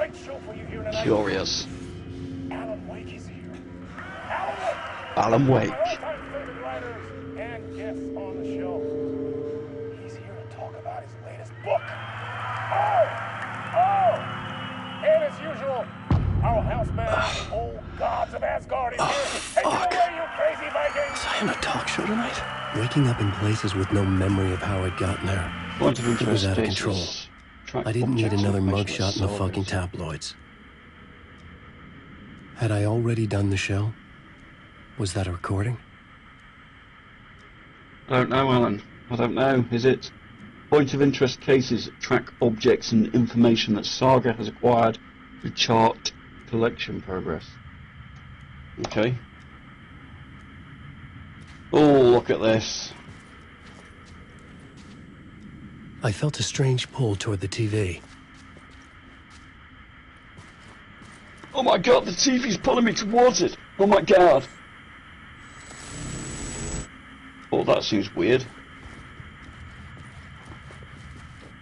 great show for you here tonight. Curious. Alan Wake is here. Alan Wake! Alan Wake. My all-time favorite writers and guests on the show. He's here to talk about his latest book. And as usual, our house band, the old gods of Asgard, is here. Take it away, you crazy Vikings! Was I on a talk show tonight? Waking up in places with no memory of how I'd gotten there. Point of It was interest out of cases. control. Track I didn't need objects, another information mugshot in the with fucking solvers. tabloids. Had I already done the show? Was that a recording? I don't know, Alan. I don't know. Is it? Point of interest cases track objects and information that Saga has acquired to chart collection progress. Okay. Oh, look at this. I felt a strange pull toward the TV. Oh my god, the TV's pulling me towards it. Oh my god. Oh, that seems weird.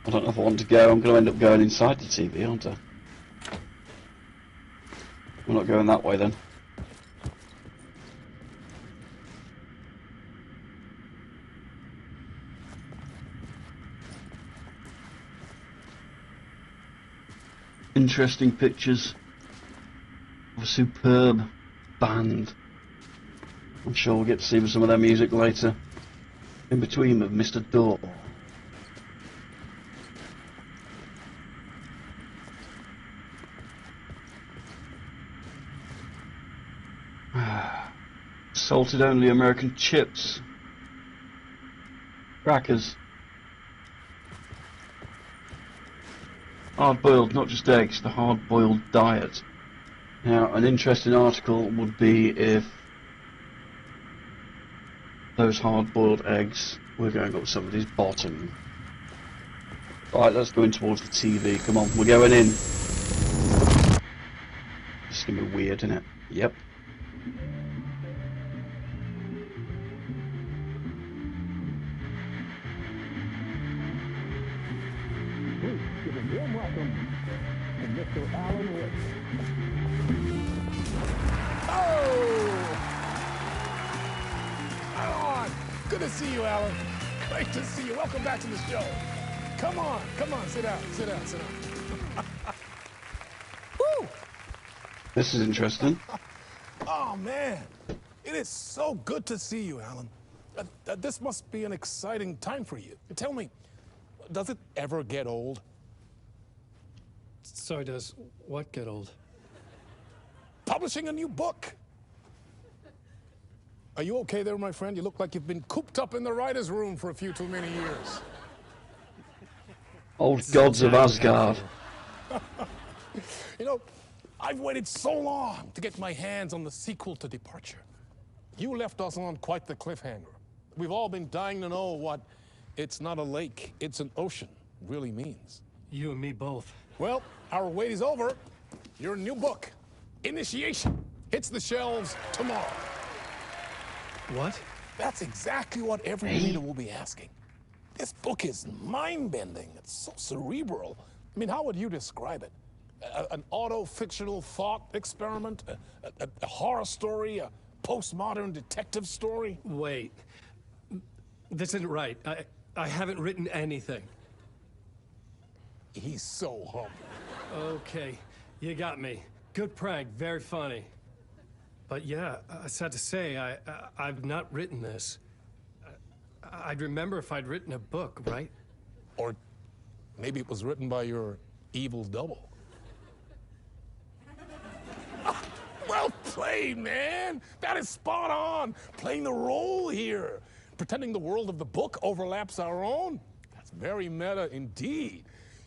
I don't know if I want to go. I'm going to end up going inside the TV, aren't I? We're not going that way then. Interesting pictures of a superb band. I'm sure we'll get to see some of their music later. In between with Mr. Door. Salted only American chips. Crackers. Hard-boiled, not just eggs, the hard-boiled diet. Now, an interesting article would be if those hard-boiled eggs were going up somebody's bottom. Right, let's go in towards the TV. Come on, we're going in. This is going to be weird, isn't it? Yep. Please give a warm welcome to Mr. Alan Wake. Oh! Alan! Good to see you, Alan. Great to see you. Welcome back to the show. Come on, sit down, sit down. Woo! This is interesting. Oh, man. It is so good to see you, Alan. This must be an exciting time for you. Tell me, does it ever get old? Sorry, does what get old? Publishing a new book. Are you okay there, my friend? You look like you've been cooped up in the writer's room for a few too many years. Old gods of Asgard. You know, I've waited so long to get my hands on the sequel to Departure. You left us on quite the cliffhanger. We've all been dying to know what "it's not a lake, it's an ocean" really means. You and me both. Well, our wait is over. Your new book, Initiation, hits the shelves tomorrow. What? That's exactly what every reader will be asking. This book is mind-bending. It's so cerebral. I mean, how would you describe it? An auto-fictional thought experiment? A horror story? A postmodern detective story? Wait. This isn't right. I haven't written anything. He's so humble. Okay, you got me. Good prank, very funny. But yeah, sad to say, I've not written this. I'd remember if I'd written a book, right? Or maybe it was written by your evil double. Well played, man. That is spot on. Playing the role here. Pretending the world of the book overlaps our own. That's very meta indeed.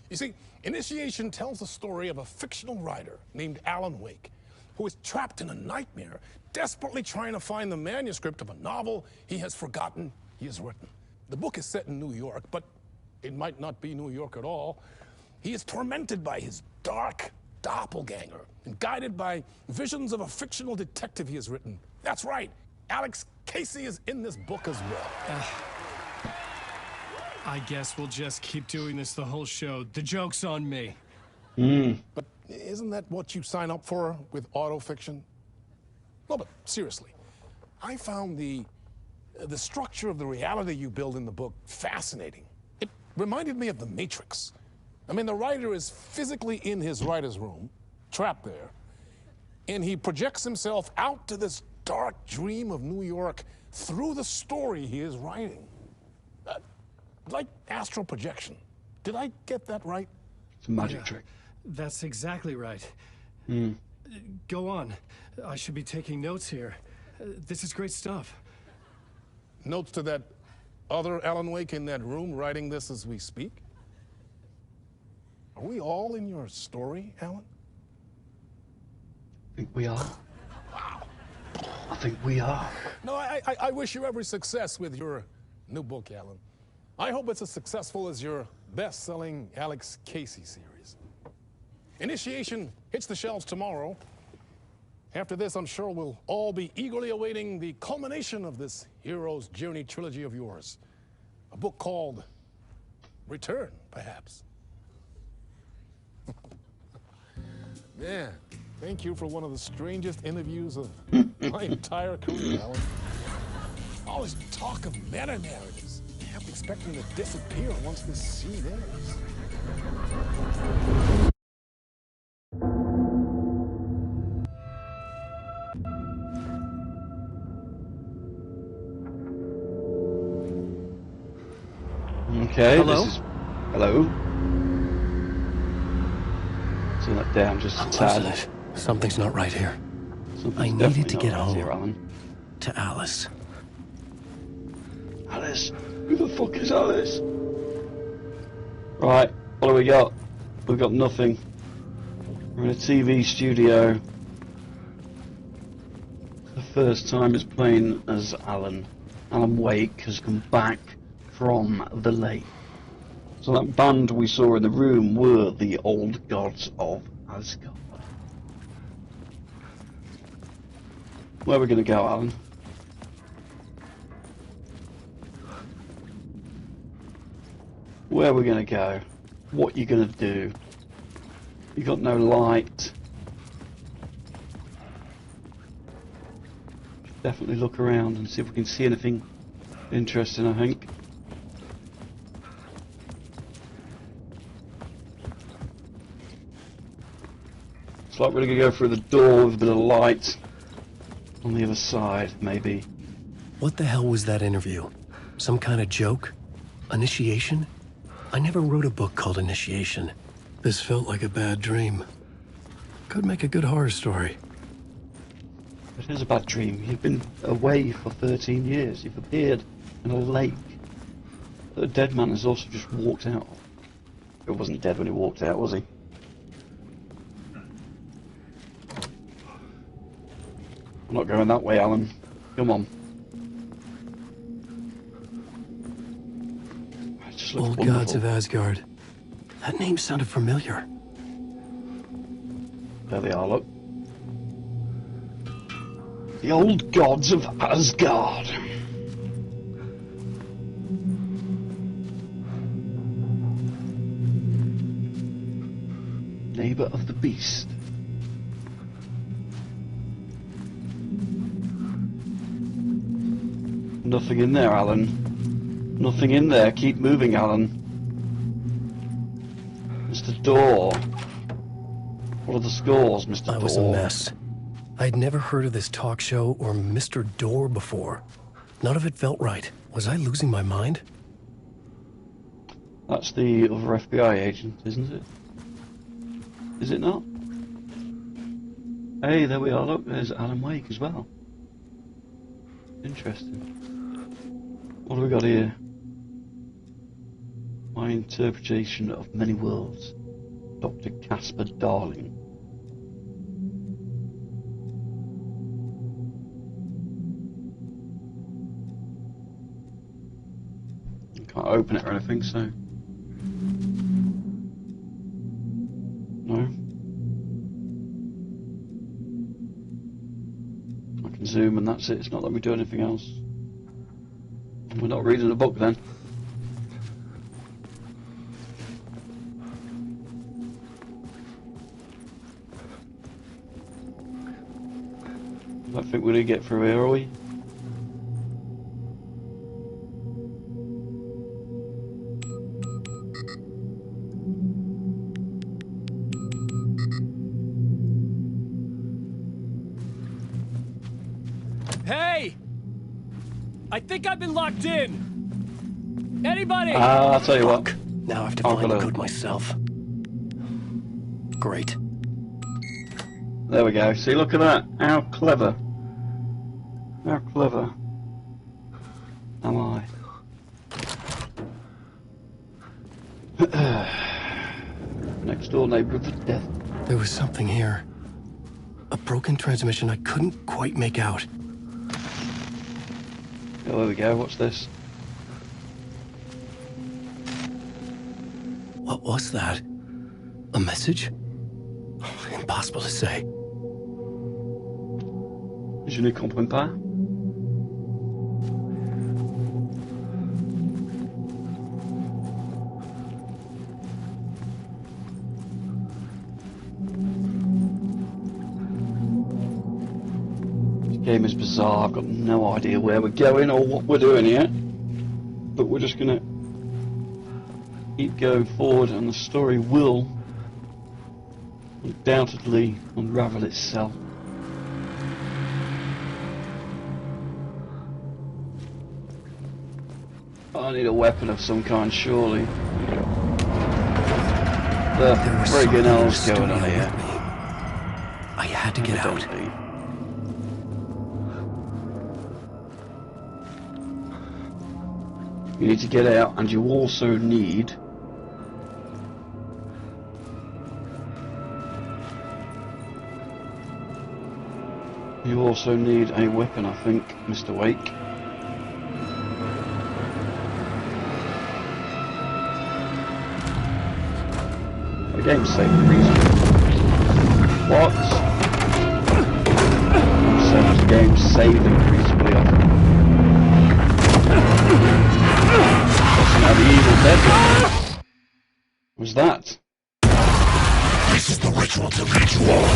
You see, Initiation tells the story of a fictional writer named Alan Wake, who is trapped in a nightmare, desperately trying to find the manuscript of a novel he has forgotten he has written. The book is set in New York, but it might not be New York at all. He is tormented by his dark doppelganger and guided by visions of a fictional detective he has written. That's right, Alex Casey is in this book as well. I guess we'll just keep doing this the whole show. The joke's on me. But Isn't that what you sign up for with autofiction? No, but seriously, I found the structure of the reality you build in the book fascinating. It reminded me of The Matrix. I mean, the writer is physically in his writer's room, trapped there, and he projects himself out to this dark dream of New York through the story he is writing. Like astral projection. Did I get that right? It's a magic trick. That's exactly right. Go on. I should be taking notes here. This is great stuff. Notes to that other Alan Wake in that room writing this as we speak? Are we all in your story, Alan? I think we are. I think we are. No, I wish you every success with your new book, Alan. I hope it's as successful as your best-selling Alex Casey series. Initiation hits the shelves tomorrow. After this, I'm sure we'll all be eagerly awaiting the culmination of this hero's journey trilogy of yours. A book called Return, perhaps. Man, thank you for one of the strangest interviews of my entire career, Alan. All this talk of meta-narratives. I'm expecting to disappear once this scene ends. Okay, Hello? this is... Hello? Turn that down just a tad. Something's not right here. Something's I needed definitely to not get right home. here, Alan. To Alice. Alice? Who the fuck is Alice? Right, what do we got? We've got nothing. We're in a TV studio. The first time it's playing as Alan. Alan Wake has come back from the lake. So that band we saw in the room were the old gods of Asgard. Where are we going to go, Alan? Where are we going to go? What are you going to do? You got no light. Definitely look around and see if we can see anything interesting, I think. It's like we're going to go through the door with a bit of light on the other side, maybe. What the hell was that interview? Some kind of joke? Initiation? I never wrote a book called Initiation. This felt like a bad dream. Could make a good horror story. It is a bad dream. You've been away for 13 years. You've appeared in a lake. The dead man has also just walked out. He wasn't dead when he walked out, was he? I'm not going that way, Alan. Come on. It just looks Old wonderful. Gods of Asgard. That name sounded familiar. There they are, look. The old gods of Asgard. Neighbor of the beast. Nothing in there, Alan. Nothing in there. Keep moving, Alan. Mr. Door. What are the scores, Mr. Door? I was a mess. I'd never heard of this talk show or Mr. Door before. None of it felt right. Was I losing my mind? That's the other FBI agent, isn't it? Is it not? Hey, there we are. Look, there's Alan Wake as well. Interesting. What have we got here? My interpretation of many worlds. Dr. Casper Darling. Can't open it or anything, so... No. I can zoom and that's it. It's not letting me do anything else. We're not reading a book then. don't think we're gonna get through here, are we? Hey! I think I've been locked in. Anybody? I'll tell you Fuck. what. Now I have to I'll find the go. code myself. Great. There we go. See, look at that. How clever. How clever am I? Next door neighbour of the death. There was something here. A broken transmission I couldn't quite make out. Oh, there we go. What's this? What was that? A message? Impossible to say. Je ne comprends pas. This game is bizarre. I've got no idea where we're going or what we're doing here. But we're just gonna keep going forward and the story will undoubtedly unravel itself. I need a weapon of some kind, surely. The friggin' hell's going on here? I had to get out. You need to get out, and you also need... You also need a weapon, I think, Mr. Wake. The game's saving reasonably. What? So the game's saving reasonably often. That's now the evil dead. What was that? This is the ritual to lead you all.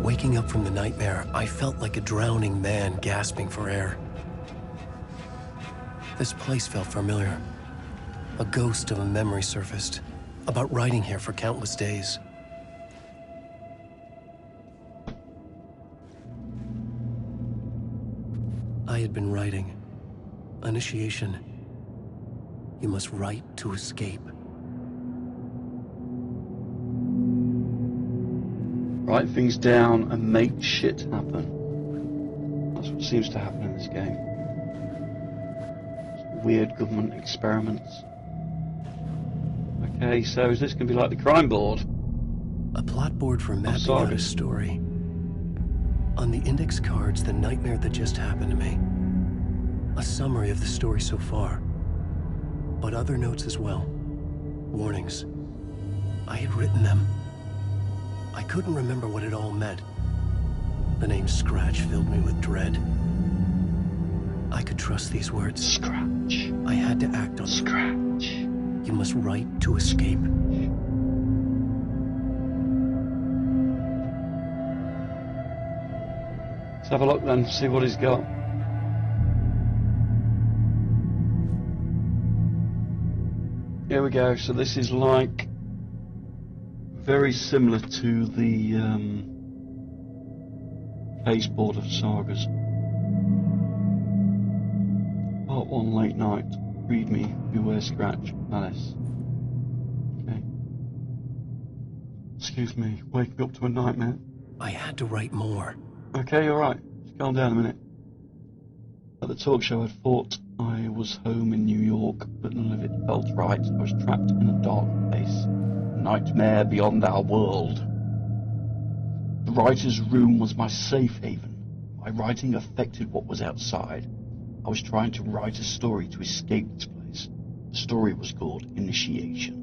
Waking up from the nightmare, I felt like a drowning man gasping for air. This place felt familiar. A ghost of a memory surfaced, about riding here for countless days. I had been writing. Initiation. You must write to escape. Write things down and make shit happen. That's what seems to happen in this game. Weird government experiments. Okay, so is this going to be like the crime board? A plot board for mapping sorry. out a story. On the index cards, the nightmare that just happened to me. A summary of the story so far. But other notes as well. Warnings. I had written them. I couldn't remember what it all meant. The name Scratch filled me with dread. I could trust these words. Scratch. I had to act on them. Scratch. You must write to escape. Let's have a look then, see what he's got. Here we go, so this is like very similar to the baseboard of Sagas. Part 1 late night. Read me, beware Scratch, Alice. Okay. Excuse me, waking up to a nightmare. I had to write more. Okay, alright. Just calm down a minute. At the talk show, I thought I was home in New York, but none of it felt right. I was trapped in a dark place. A nightmare beyond our world. The writer's room was my safe haven. My writing affected what was outside. I was trying to write a story to escape this place. The story was called Initiation.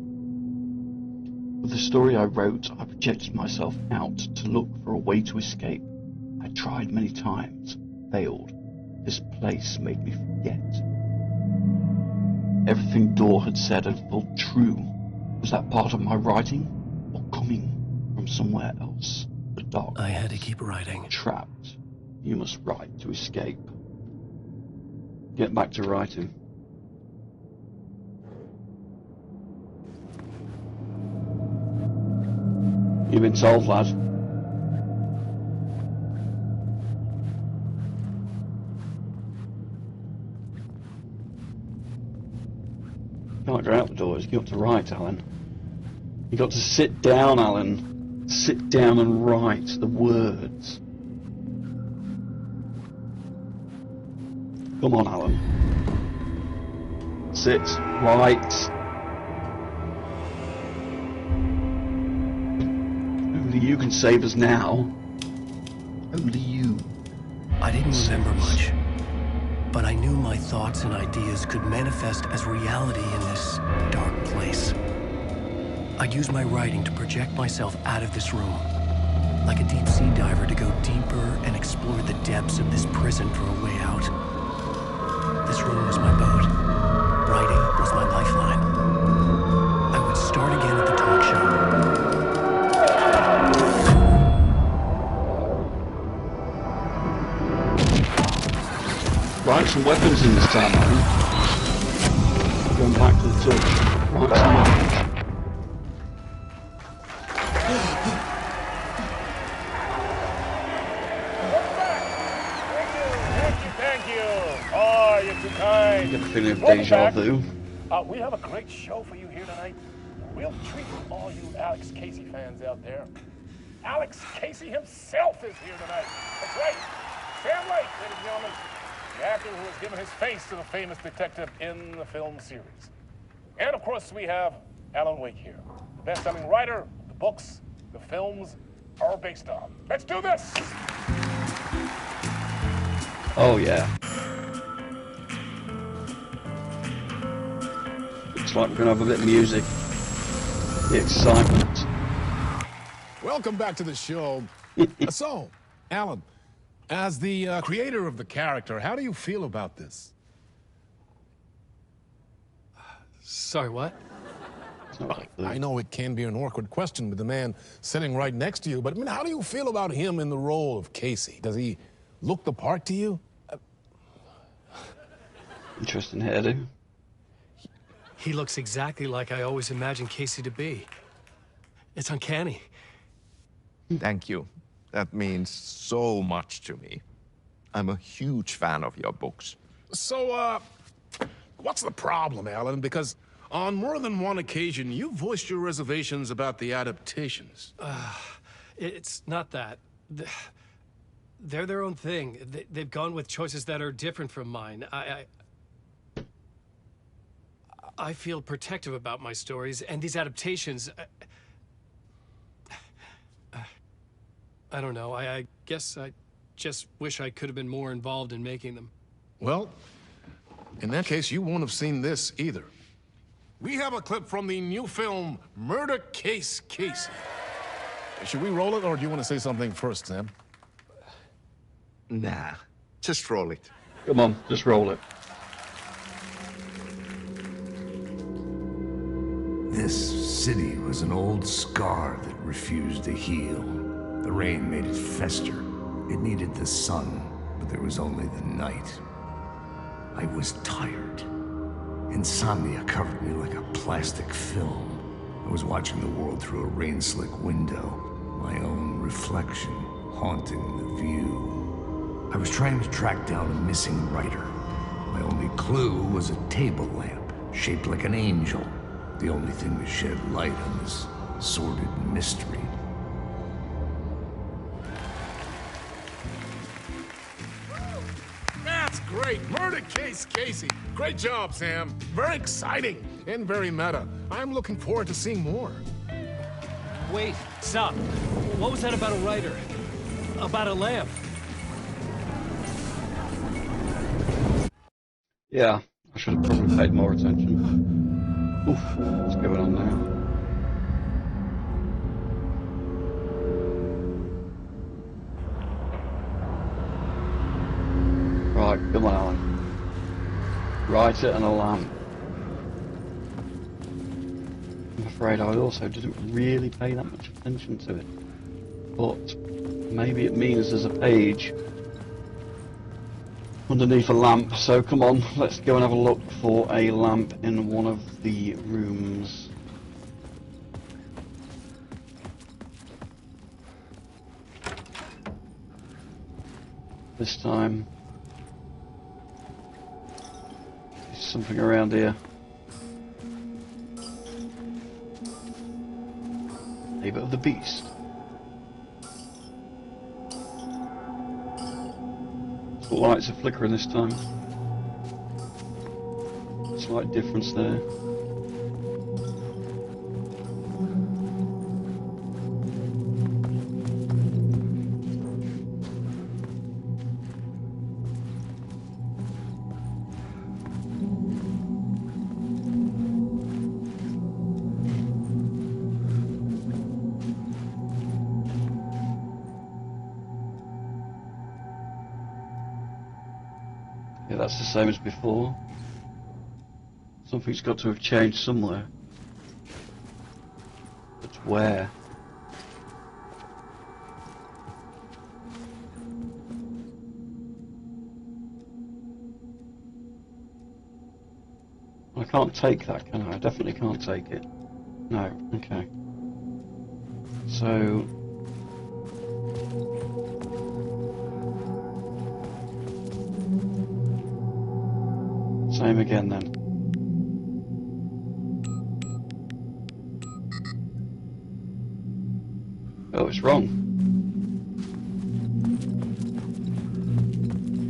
With the story I wrote, I projected myself out to look for a way to escape. I tried many times, failed. This place made me forget. Everything Dor had said had felt true. Was that part of my writing, or coming from somewhere else? The dark. I had to keep writing. Trapped. You must write to escape. Get back to writing. You've been told, lad. You can't go out the doors. You got to write, Alan. You got to sit down, Alan. Sit down and write the words. Come on, Alan. Sit. Write. Only you can save us now. Only you. I didn't remember much, but I knew my thoughts and ideas could manifest as reality in this dark place. I'd use my writing to project myself out of this room, like a deep-sea diver to go deeper and explore the depths of this prison for a way out. This room was my boat. Writing was my lifeline. I would start again at the talk show. Write some weapons in this time, Alan. Going back to the talk show. Write some weapons. I get a feeling of deja vu. We have a great show for you here tonight. A real treat for all you Alex Casey fans out there. Alex Casey himself is here tonight. That's right. Sam Lake, ladies and gentlemen. The actor who has given his face to the famous detective in the film series. And of course, we have Alan Wake here. The best-selling writer, the books, the films are based on. Let's do this! Oh, yeah. Looks like we're going to have a bit of music. The excitement. Welcome back to the show. So, Alan, as the creator of the character, how do you feel about this? Sorry, what? I know it can be an awkward question with the man sitting right next to you, but I mean, how do you feel about him in the role of Casey? Does he look the part to you? Interesting hairdo. He looks exactly like I always imagined Casey to be. It's uncanny. Thank you. That means so much to me. I'm a huge fan of your books. So, what's the problem, Alan? Because on more than one occasion, you voiced your reservations about the adaptations. It's not that. They're their own thing. They've gone with choices that are different from mine. I feel protective about my stories, and these adaptations... I don't know. I guess I just wish I could have been more involved in making them. Well, in that case, you won't have seen this either. We have a clip from the new film, Murder Case Casey. Should we roll it, or do you want to say something first, Sam? Nah, just roll it. Come on, just roll it. This city was an old scar that refused to heal. The rain made it fester. It needed the sun, but there was only the night. I was tired. Insomnia covered me like a plastic film. I was watching the world through a rain-slick window, my own reflection haunting the view. I was trying to track down a missing writer. My only clue was a table lamp, shaped like an angel. The only thing that shed light on this sordid mystery. That's great. Murder Case Casey. Great job, Sam. Very exciting and very meta. I'm looking forward to seeing more. Wait, stop. What was that about a writer? About a lamp? Yeah, I should have probably paid more attention. Oof, what's going on now? Right, come on, Alan. Write it on a lamp. afraid I also didn't really pay that much attention to it. But maybe it means there's a page underneath a lamp. So come on, let's go and have a look for a lamp in one of the rooms. This time, there's something around here. Neighbour of the beast. The lights are flickering this time. Slight difference there. Yeah, that's the same as before. Something's got to have changed somewhere. But where? I can't take that, can I? I definitely can't take it. No, okay. So... same again then. Oh, it's wrong.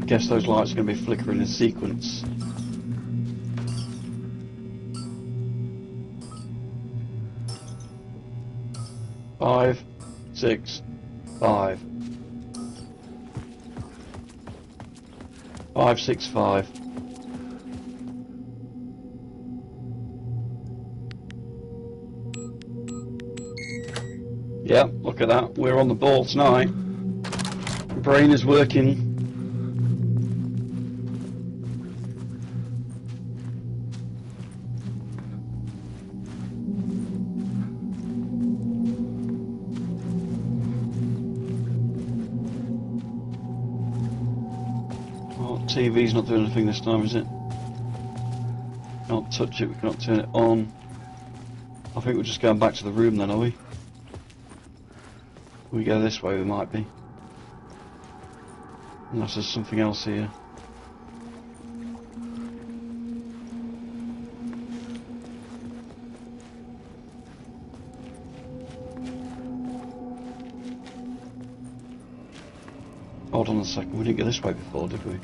Guess those lights are going to be flickering in sequence. Five, 6, 5. 5, 6, 5. Yeah, look at that. We're on the ball tonight. Brain is working. Oh, TV's not doing anything this time, is it? Can't touch it, we can't turn it on. I think we're just going back to the room then, are we? We go this way, we might be. Unless there's something else here. Hold on a second, we didn't go this way before, did we?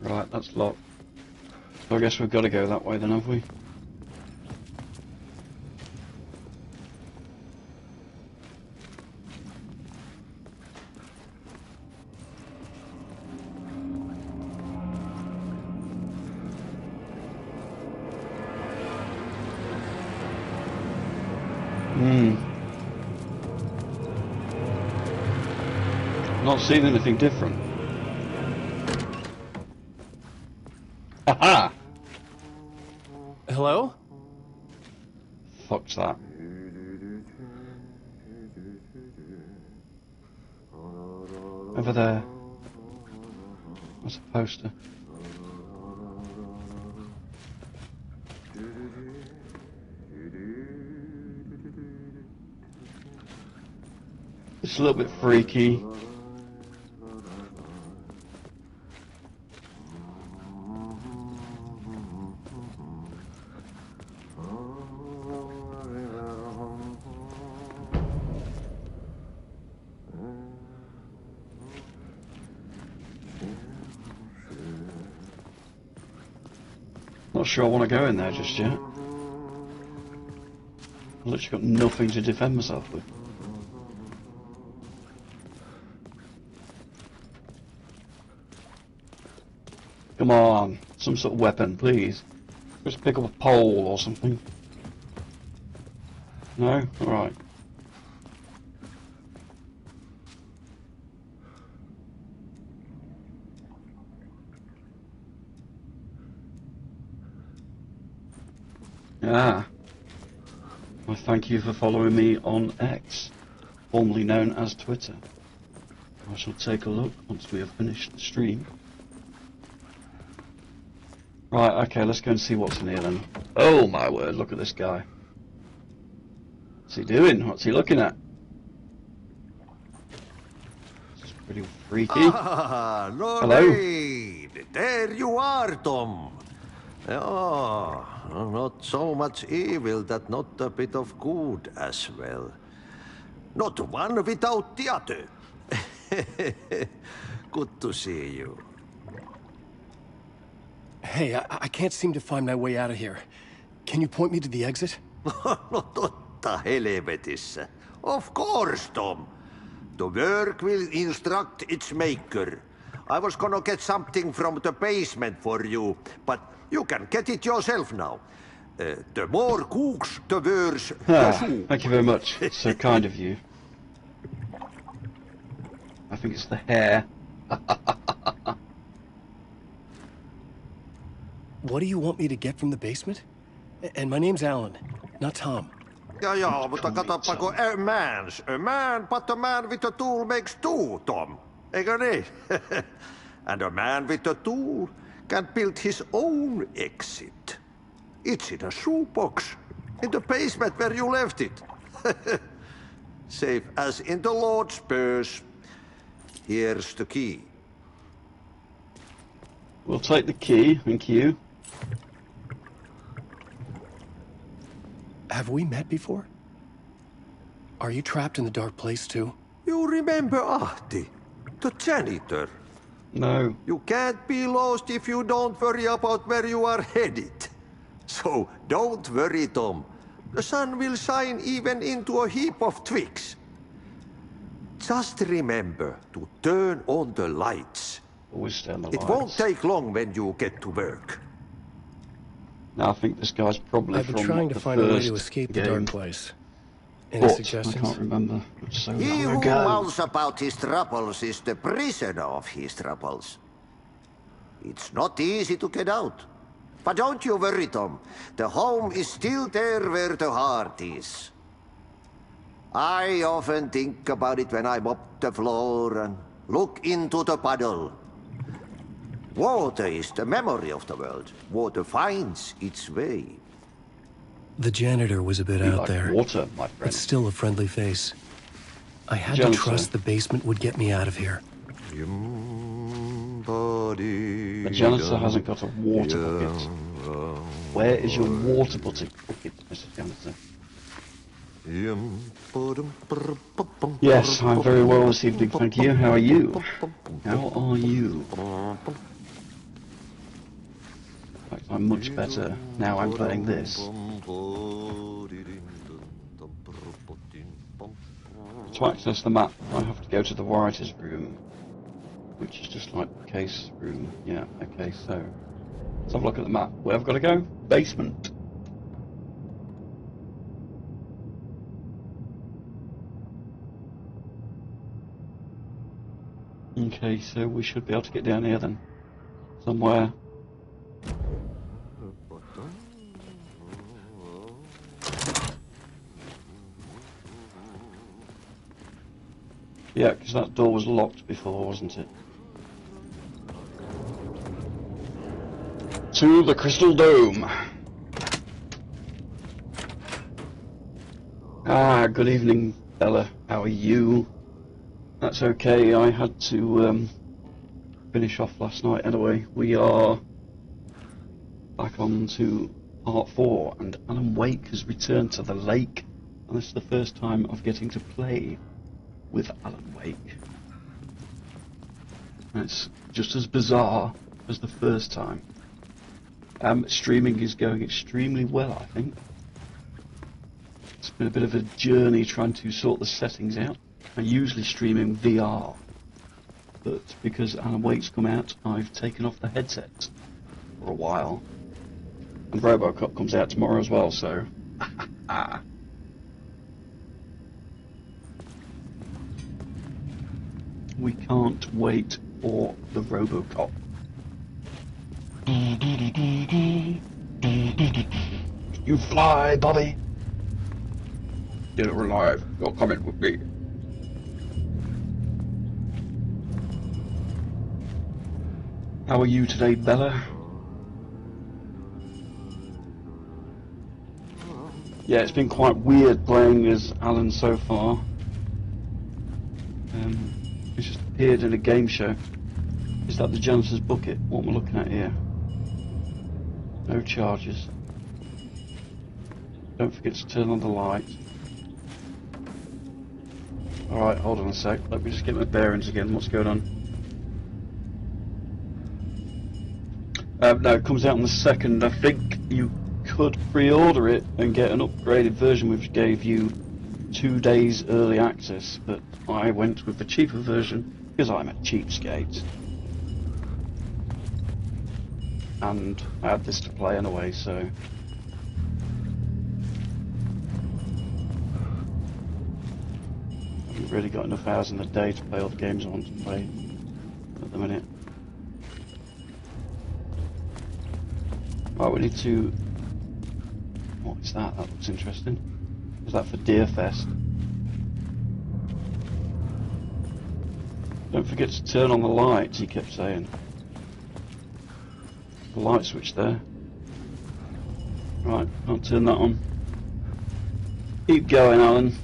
Right, that's locked. So I guess we've got to go that way then, have we? Not seeing anything different. Aha! Hello? Fuck's that. Over there. What's a poster? It's a little bit freaky. Not sure I want to go in there just yet. I've literally got nothing to defend myself with. Come on, some sort of weapon, please. Just pick up a pole or something. No? Alright. Ah. Well, thank you for following me on X, formerly known as Twitter. I shall take a look once we have finished the stream. Right, okay, let's go and see what's in here then. Oh my word, look at this guy. What's he doing? What's he looking at? This is pretty freaky. Ah, Lorraine! There you are, Tom. Oh, not so much evil that not a bit of good as well. Not one without the other. Good to see you. Hey, I can't seem to find my way out of here. Can you point me to the exit? No totta helvetissä. Of course, Tom. The work will instruct its maker. I was gonna get something from the basement for you, but you can get it yourself now. The more cooks, the worse the soup. Thank you very much. So kind of you. I think it's the hair. What do you want me to get from the basement? And my name's Alan, not Tom. Ja, mutta katsoppa, a man, but a man with a tool makes two, Tom. Eikö niin? And a man with a tool can build his own exit. It's in a shoebox, in the basement where you left it. Safe as in the Lord's purse. Here's the key. We'll take the key, thank you. Have we met before? Are you trapped in the dark place too? You remember Ahti, the janitor? No. You can't be lost if you don't worry about where you are headed. So don't worry, Tom. The sun will shine even into a heap of twigs. Just remember to turn on the lights. Always stay on the It lights. won't take long when you get to work. Now I think this guy's probably I've been from trying to the find a way to first escape the game. dark place. Any But I suggestions? can't remember. It's so He long who ago. mouths about his troubles is the prisoner of his troubles. It's not easy to get out. But don't you worry, Tom. The home is still there where the heart is. I often think about it when I mop the floor and look into the puddle. Water is the memory of the world. Water finds its way. The janitor was a bit You out like there, water, my but friend. still a friendly face. I had to Jealous, trust the basement would get me out of here. The janitor hasn't got a water bucket. Where is your water bucket, Mr. Janitor? Yes, I'm very well this evening, thank you. How are you? How are you? In fact, I'm much better now I'm playing this. To access the map, I have to go to the writer's room, which is just like the case room. Yeah, okay, so let's have a look at the map. Where have I got to go? Basement. Okay, so we should be able to get down here then. Somewhere. Yeah, because that door was locked before, wasn't it? To the Crystal Dome. Ah, good evening, Bella. How are you? That's okay, I had to finish off last night anyway. We are back on to part 4, and Alan Wake has returned to the lake, and this is the first time of getting to play with Alan Wake. And it's just as bizarre as the first time. Streaming is going extremely well, I think. It's been a bit of a journey trying to sort the settings out. I usually stream in VR, but because Alan Wake's come out, I've taken off the headset for a while. And RoboCop comes out tomorrow as well, so... we can't wait for the RoboCop. You fly, Bobby! Dead or alive, you're coming with me. How are you today, Bella? Yeah, it's been quite weird playing as Alan so far. He's just appeared in a game show. Is that the Janitor's Bucket? What am I looking at here? No charges. Don't forget to turn on the light. Alright, hold on a sec. Let me just get my bearings again. What's going on? No, it comes out on the 2nd. I think you could pre-order it and get an upgraded version which gave you 2 days early access, but I went with the cheaper version because I'm a cheapskate. And I had this to play anyway, so... I haven't really got enough hours in the day to play all the games I want to play at the minute. Right, we need to... What is that? That looks interesting. Is that for Deer Fest? Don't forget to turn on the lights, he kept saying. The light switch there. Right, I'll turn that on. Keep going, Alan.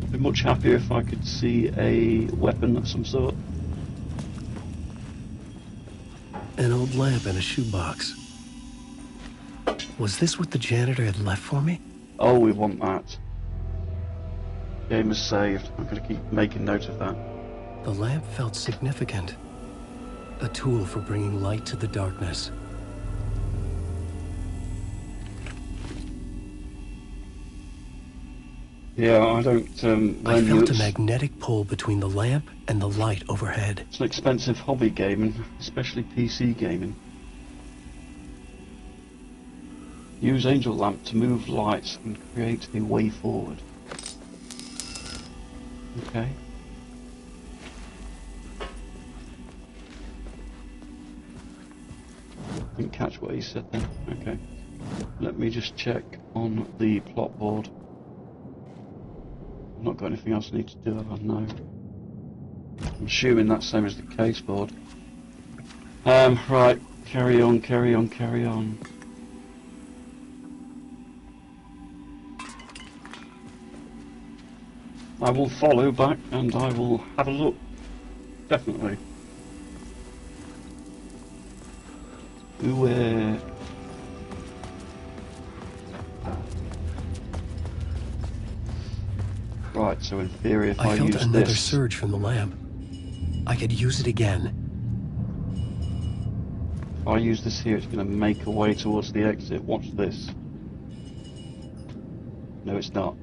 I'd be much happier if I could see a weapon of some sort. An old lamp in a shoebox. Was this what the janitor had left for me? Oh, we want that. Game is saved. I'm going to keep making note of that. The lamp felt significant. A tool for bringing light to the darkness. Yeah, I don't I felt a magnetic pull between the lamp and the light overhead. It's an expensive hobby gaming, especially PC gaming. Use Angel Lamp to move lights and create a way forward. Okay. Didn't catch what he said then. Okay. Let me just check on the plot board. I've not got anything else I need to do, have I? No. I'm assuming that's the same as the case board. Right. Carry on, carry on, carry on. I will follow back and I will have a look. Definitely. Where? Right, so in theory if I use this... felt another surge from the lamp. I could use it again. If I use this here, it's going to make a way towards the exit. Watch this. No, it's not.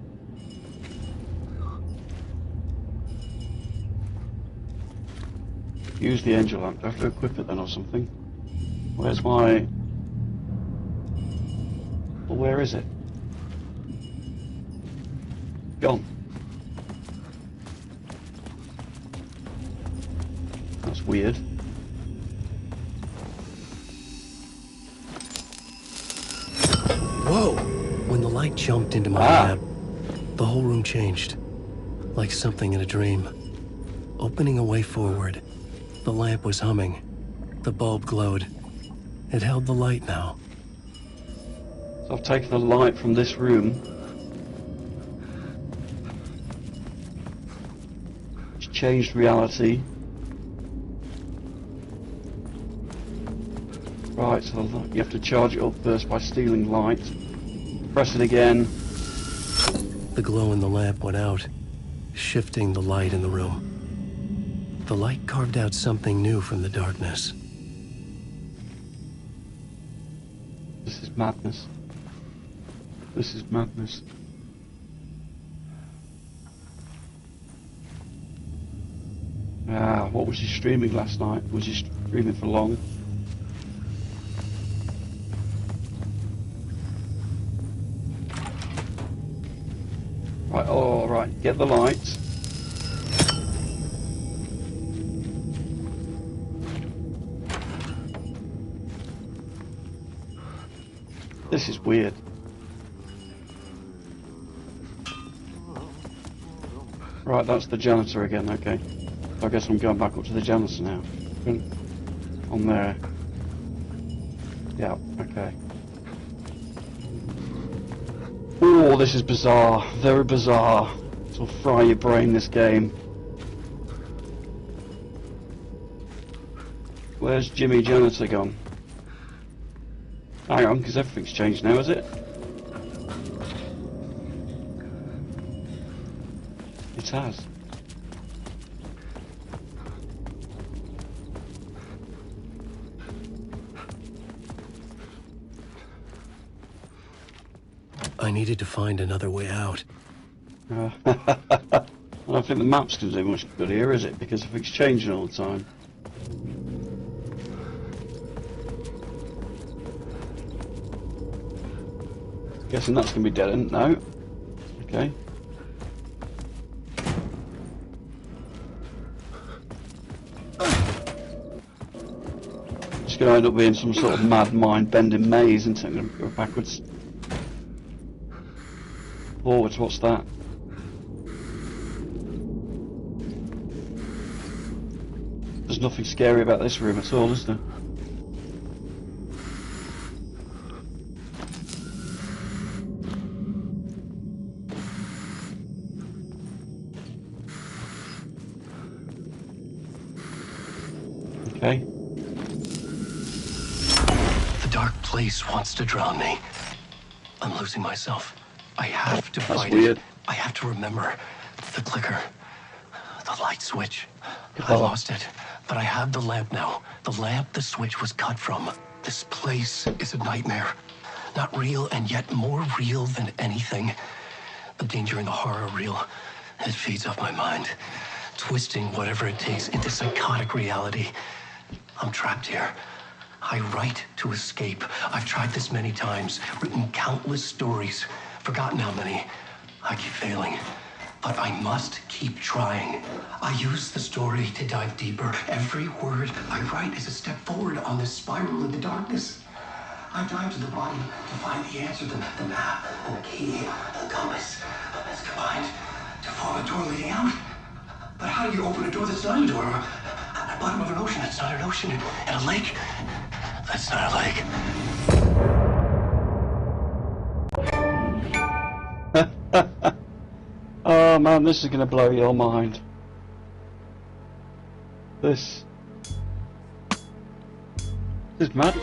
Use the angel lamp. Do I have to equip it then or something? Where's my... Well, where is it? Gone. That's weird. Whoa! When the light jumped into my lap, the whole room changed. Like something in a dream. Opening a way forward. The lamp was humming. The bulb glowed. It held the light now. So I've taken the light from this room. It's changed reality. Right, so you have to charge it up first by stealing light. Press it again. The glow in the lamp went out, shifting the light in the room. The light carved out something new from the darkness. This is madness. This is madness. What was he streaming last night? Was he streaming for long? Right, all right, get the lights. This is weird. Right, that's the janitor again, okay. I guess I'm going back up to the janitor now. On there. Yeah, okay. Oh, this is bizarre. Very bizarre. This will fry your brain, this game. Where's Jimmy Janitor gone? Hang on, because everything's changed now, is it? It has. I needed to find another way out. I don't think the map's going to do much good here, is it? Because everything's changing all the time. Guessing that's going to be dead end. No. Okay. It's going to end up being some sort of mad mind-bending maze, isn't it? I'm going to go backwards. Forwards, what's that? There's nothing scary about this room at all, is there? Okay. The dark place wants to drown me. I'm losing myself. I have to fight weird. it. I have to remember the clicker, the light switch. I Oh. lost it, but I have the lamp now. The lamp the switch was cut from. This place is a nightmare. Not real, and yet more real than anything. The danger and the horror real. It feeds off my mind, twisting whatever it takes into psychotic reality. I'm trapped here. I write to escape. I've tried this many times, written countless stories, forgotten how many. I keep failing, but I must keep trying. I use the story to dive deeper. Every word I write is a step forward on this spiral into darkness. I dive to the bottom to find the answer, the map, and the key, the compass. It's combined to form a door leading out. But how do you open a door that's not a door? At the bottom of an ocean that's not an ocean, and a lake that's not a lake. Oh man, this is going to blow your mind. This is mad.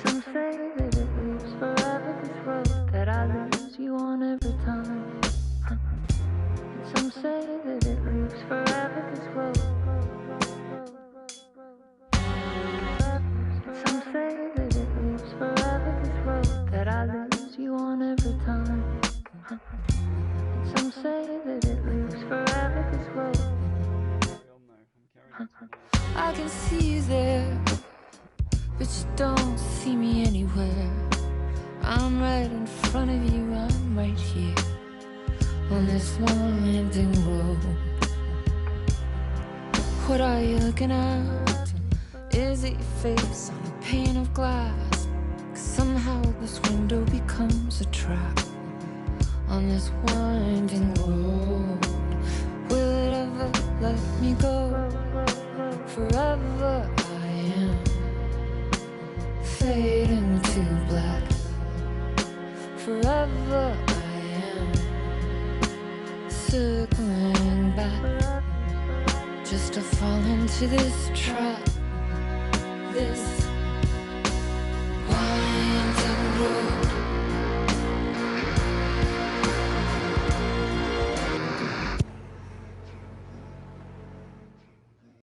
Some say that it lives forever, this road that I lose you on every time. Some say that it lives forever, this road. Some say that it lives forever, this road that I lose you on every time. Some say that it lives forever, this road. I can see you there, but you don't see me anywhere. I'm right in front of you, I'm right here on this winding road. What are you looking at? Is it your face on a pane of glass? 'Cause somehow this window becomes a trap on this winding road. Will it ever let me go? Forever I am fading to black. Forever I am circling back, just to fall into this trap. This